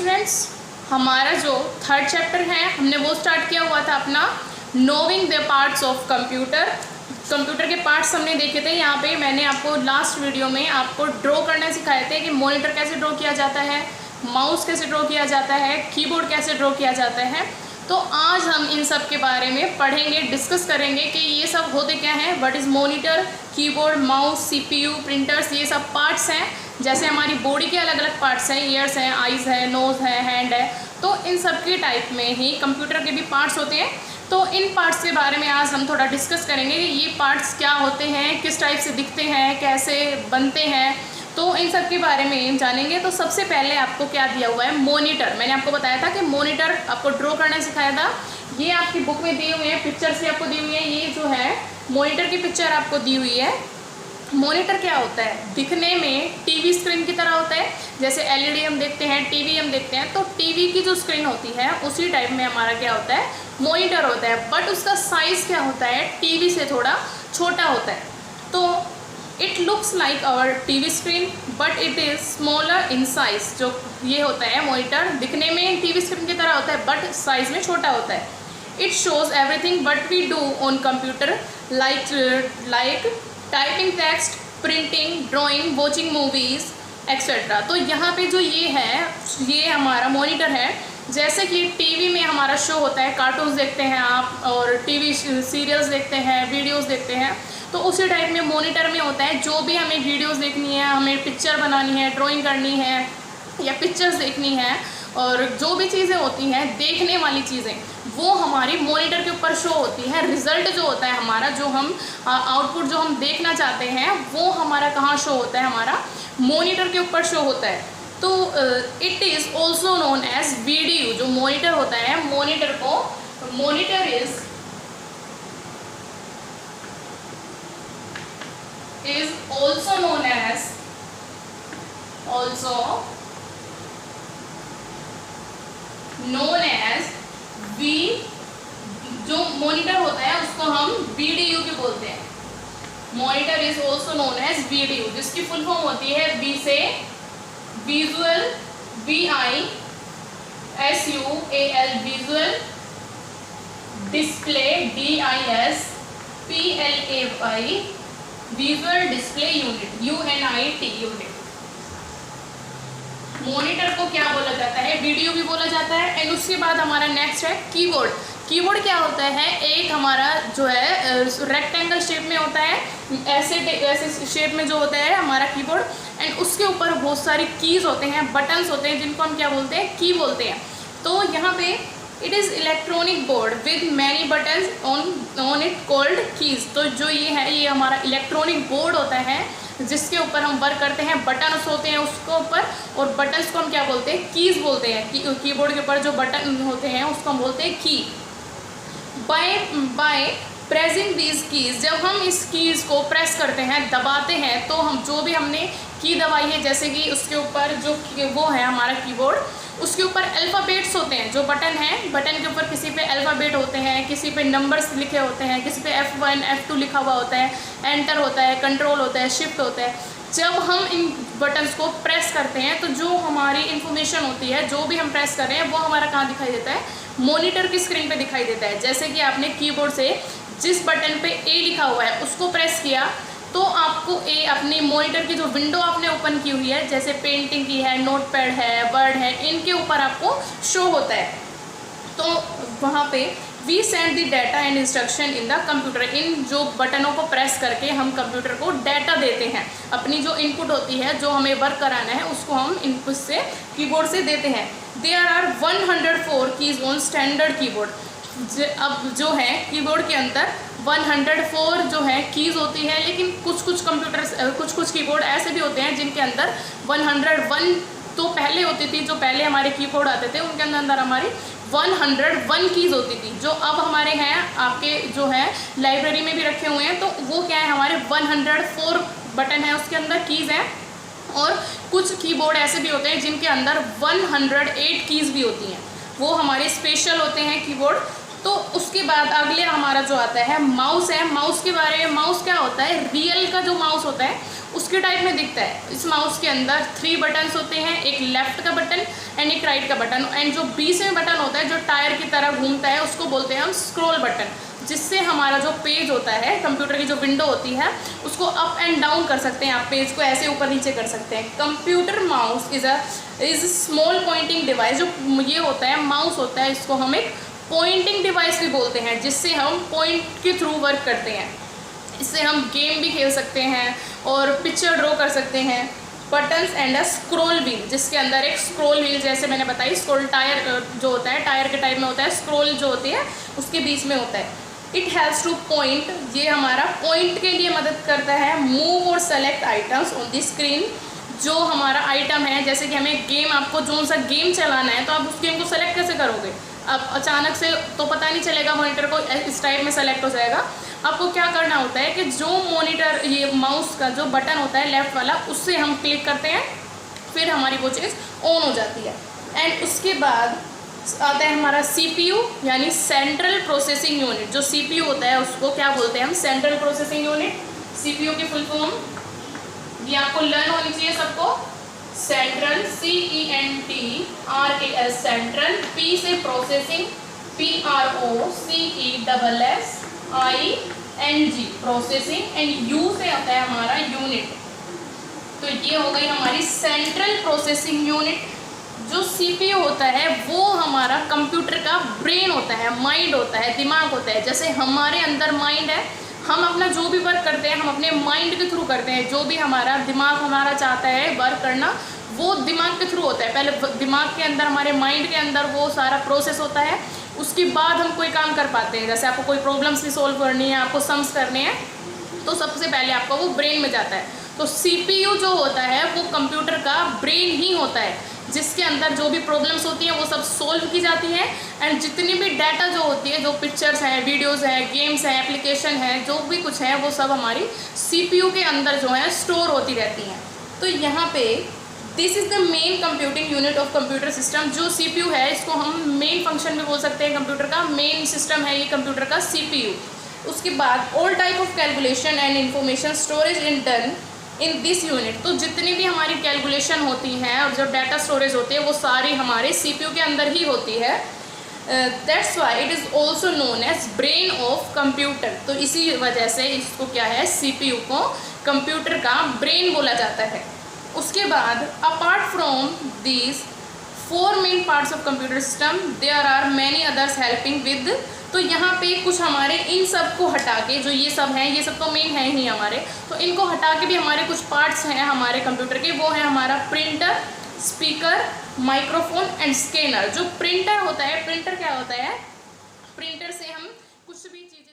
Students, हमारा जो third chapter है हमने वो स्टार्ट किया हुआ था अपना नोविंग द पार्ट्स ऑफ कंप्यूटर के पार्ट्स हमने देखे थे। यहाँ पे मैंने आपको लास्ट वीडियो में आपको ड्रॉ करना सिखाए थे कि मॉनिटर कैसे ड्रॉ किया जाता है, माउस कैसे ड्रॉ किया जाता है, कीबोर्ड कैसे ड्रॉ किया जाता है। तो आज हम इन सब के बारे में पढ़ेंगे, डिस्कस करेंगे कि ये सब होते क्या हैं, what is monitor, keyboard, mouse, CPU, printers, ये सब पार्ट्स हैं। जैसे हमारी बॉडी के अलग अलग पार्ट्स हैं, ईयर्स हैं, आइज़ है, नोज़ है, हैंड है, तो इन सब के टाइप में ही कंप्यूटर के भी पार्ट्स होते हैं। तो इन पार्ट्स के बारे में आज हम थोड़ा डिस्कस करेंगे कि ये पार्ट्स क्या होते हैं, किस टाइप से दिखते हैं, कैसे बनते हैं, तो इन सब के बारे में जानेंगे। तो सबसे पहले आपको क्या दिया हुआ है, मॉनिटर। मैंने आपको बताया था कि मॉनिटर आपको ड्रॉ करना सिखाया था। ये आपकी बुक में दिए हुए हैं, पिक्चर से आपको दी हुई है। ये जो है मॉनिटर की पिक्चर आपको दी हुई है। मॉनिटर क्या होता है, दिखने में टीवी स्क्रीन की तरह होता है। जैसे एलईडी हम देखते हैं, टीवी हम देखते हैं, तो टीवी की जो स्क्रीन होती है उसी टाइप में हमारा क्या होता है, मॉनिटर होता है। बट उसका साइज़ क्या होता है, टीवी से थोड़ा छोटा होता है। तो it looks like our TV screen but it is smaller in size. जो ये होता है मॉनिटर, दिखने में टीवी स्क्रीन की तरह होता है बट साइज में छोटा होता है। It shows everything but we do on computer like typing text, printing, drawing, watching movies etcetera. तो यहाँ पे जो ये है, ये हमारा मॉनिटर है। जैसे कि टीवी में हमारा शो होता है, कार्टून्स देखते हैं आप, और टीवी सीरियल्स देखते हैं, वीडियोस देखते हैं, तो उसी टाइप में मॉनिटर में होता है। जो भी हमें वीडियोस देखनी है, हमें पिक्चर बनानी है, ड्राइंग करनी है या पिक्चर्स देखनी है, और जो भी चीज़ें होती हैं देखने वाली चीज़ें, वो हमारी मॉनिटर के ऊपर शो होती है। रिज़ल्ट जो होता है हमारा, जो हम आउटपुट जो हम देखना चाहते हैं, वो हमारा कहाँ शो होता है, हमारा मॉनिटर के ऊपर शो होता है। तो it is also known as video. जो मॉनिटर होता है, मॉनिटर को monitor is also known as V. जो मॉनिटर होता है उसको हम वीडीयू भी बोलते हैं। Monitor is also known as VDU, जिसकी फुल फॉर्म होती है वी से visual, VISUAL, visual, display, DISPLAY, visual display unit, UNIT unit. Monitor को क्या बोला जाता है, वीडियो भी बोला जाता है। एंड उसके बाद हमारा नेक्स्ट है कीबोर्ड। कीबोर्ड क्या होता है, एक हमारा जो है रेक्टेंगल शेप में होता है, ऐसे शेप में जो होता है हमारा कीबोर्ड। एंड उसके ऊपर बहुत सारी कीज़ होते हैं, बटन्स होते हैं, जिनको हम क्या बोलते हैं, की बोलते हैं। तो यहाँ पे it is electronic board with many buttons on it called keys. तो जो ये है, ये हमारा इलेक्ट्रॉनिक बोर्ड होता है जिसके ऊपर हम वर्क करते हैं। बटन्स होते हैं उसके ऊपर, और बटन्स को हम क्या बोलते हैं, कीज़ बोलते हैं। कीबोर्ड के ऊपर जो बटन होते हैं उसको हम बोलते हैं की। बाय प्रेसिंग दीज कीज़, जब हम इस कीज़ को प्रेस करते हैं, दबाते हैं, तो हम जो भी हमने की दबाई है, जैसे कि उसके ऊपर जो वो है हमारा कीबोर्ड, उसके ऊपर अल्फ़ाबेट्स होते हैं। जो बटन है, बटन के ऊपर किसी पे अल्फ़ाबेट होते हैं, किसी पे नंबर्स लिखे होते हैं, किसी पे F1 F2 लिखा हुआ होता है, एंटर होता है, कंट्रोल होता है, शिफ्ट होता है। जब हम इन बटन्स को प्रेस करते हैं तो जो हमारी इन्फॉर्मेशन होती है, जो भी हम प्रेस कर रहे हैं, वो हमारा कहाँ दिखाई देता है, मॉनिटर की स्क्रीन पे दिखाई देता है। जैसे कि आपने कीबोर्ड से जिस बटन पे A लिखा हुआ है उसको प्रेस किया, तो आपको अपनी मॉनिटर की जो विंडो आपने ओपन की हुई है, जैसे पेंटिंग की है, नोटपैड है, वर्ड है, इनके ऊपर आपको शो होता है। तो वहाँ पे we send the data and instruction in the computer. इन जो बटनों को प्रेस करके हम कंप्यूटर को डाटा देते हैं। अपनी जो इनपुट होती है, जो हमें वर्क कराना है, उसको हम इनपुट से कीबोर्ड से देते हैं। There are 104 keys on standard keyboard. अब जो है कीबोर्ड के अंदर 104 जो है कीज़ होती है, लेकिन कुछ कीबोर्ड ऐसे भी होते हैं जिनके अंदर 101 तो पहले होती थी। जो पहले हमारे कीबोर्ड आते थे उनके अंदर हमारी 101 कीज़ होती थी। जो अब हमारे हैं, आपके जो है लाइब्रेरी में भी रखे हुए हैं, तो वो क्या है, हमारे 104 बटन है, उसके अंदर कीज़ हैं। और कुछ कीबोर्ड ऐसे भी होते हैं जिनके अंदर 108 कीज़ भी होती हैं, वो हमारे स्पेशल होते हैं कीबोर्ड। तो उसके बाद अगले हमारा जो आता है माउस है। माउस के बारे में, माउस क्या होता है, रियल का जो माउस होता है उसके टाइप में दिखता है। इस माउस के अंदर 3 बटन्स होते हैं, एक लेफ्ट का बटन एंड एक राइट का बटन, एंड जो बीच में बटन होता है जो टायर की तरह घूमता है उसको बोलते हैं हम स्क्रॉल बटन, जिससे हमारा जो पेज होता है, कंप्यूटर की जो विंडो होती है, उसको अप एंड डाउन कर सकते हैं। आप पेज को ऐसे ऊपर नीचे कर सकते हैं। Computer mouse is small pointing device. जो ये होता है माउस होता है, इसको हम एक पॉइंटिंग डिवाइस भी बोलते हैं, जिससे हम पॉइंट के थ्रू वर्क करते हैं। इससे हम गेम भी खेल सकते हैं और पिक्चर ड्रॉ कर सकते हैं। Buttons and a scroll wheel, जिसके अंदर एक स्क्रॉल व्हील, जैसे मैंने बताई, स्क्रॉल टायर जो होता है, टायर के टाइप में होता है, स्क्रॉल जो होती है उसके बीच में होता है। इट हेल्प्स टू पॉइंट, ये हमारा पॉइंट के लिए मदद करता है। मूव और select items on the screen, जो हमारा आइटम है, जैसे कि हमें गेम, आपको जो सा गेम चलाना है तो आप उस गेम को सेलेक्ट कैसे करोगे? अब अचानक से तो पता नहीं चलेगा, मॉनिटर को इस टाइप में सेलेक्ट हो जाएगा। आपको क्या करना होता है कि जो मॉनिटर, ये माउस का जो बटन होता है लेफ़्ट वाला, उससे हम क्लिक करते हैं, फिर हमारी वो चीज़ ऑन हो जाती है। एंड उसके बाद आता है हमारा CPU, यानी सेंट्रल प्रोसेसिंग यूनिट। जो CPU होता है उसको क्या बोलते हैं हम? Central processing unit. CPU की फुल फॉर्म ये आपको लर्न होनी चाहिए सबको। सेंट्रल, CENTRAL, सेंट्रल, P से processing, PROCESSING, processing, and U से आता है हमारा यूनिट। तो ये हो गई हमारी सेंट्रल प्रोसेसिंग यूनिट। जो CPU होता है वो हमारा कंप्यूटर का ब्रेन होता है, माइंड होता है, दिमाग होता है। जैसे हमारे अंदर माइंड है, हम अपना जो भी वर्क करते हैं हम अपने माइंड के थ्रू करते हैं। जो भी हमारा दिमाग हमारा चाहता है वर्क करना, वो दिमाग के थ्रू होता है। पहले दिमाग के अंदर, हमारे माइंड के अंदर वो सारा प्रोसेस होता है, उसके बाद हम कोई काम कर पाते हैं। जैसे आपको कोई प्रॉब्लम्स भी सोल्व करनी है, आपको सम्स करने हैं, तो सबसे पहले आपका वो ब्रेन में जाता है। तो CPU जो होता है वो कंप्यूटर का ब्रेन ही होता है, जिसके अंदर जो भी प्रॉब्लम्स होती हैं वो सब सोल्व की जाती हैं। एंड जितनी भी डाटा जो होती है, जो पिक्चर्स हैं, वीडियोस हैं, गेम्स हैं, एप्लीकेशन है, जो भी कुछ है, वो सब हमारी CPU के अंदर जो है स्टोर होती रहती हैं। तो यहाँ पे this is the main computing unit of computer system. जो CPU है इसको हम मेन फंक्शन भी बोल सकते हैं, कंप्यूटर का मेन सिस्टम है ये कंप्यूटर का CPU। उसके बाद all type of calculation and information storage in done in this unit. तो जितनी भी हमारी कैलकुलेशन होती हैं और जो डाटा स्टोरेज होती है वो सारी हमारे CPU के अंदर ही होती है। That's why it is also known as brain of computer. तो इसी वजह से इसको क्या है, CPU को कंप्यूटर का ब्रेन बोला जाता है। उसके बाद apart from these 4 main parts of computer system there are many others helping with. तो यहाँ पे कुछ हमारे इन सब को हटा के, जो ये सब हैं, ये सब तो मेन है ही हमारे, तो इनको हटा के भी हमारे कुछ पार्ट्स हैं हमारे कंप्यूटर के। वो है हमारा printer, speaker, microphone and scanner. जो प्रिंटर होता है, प्रिंटर क्या होता है, प्रिंटर से हम कुछ भी चीज़ें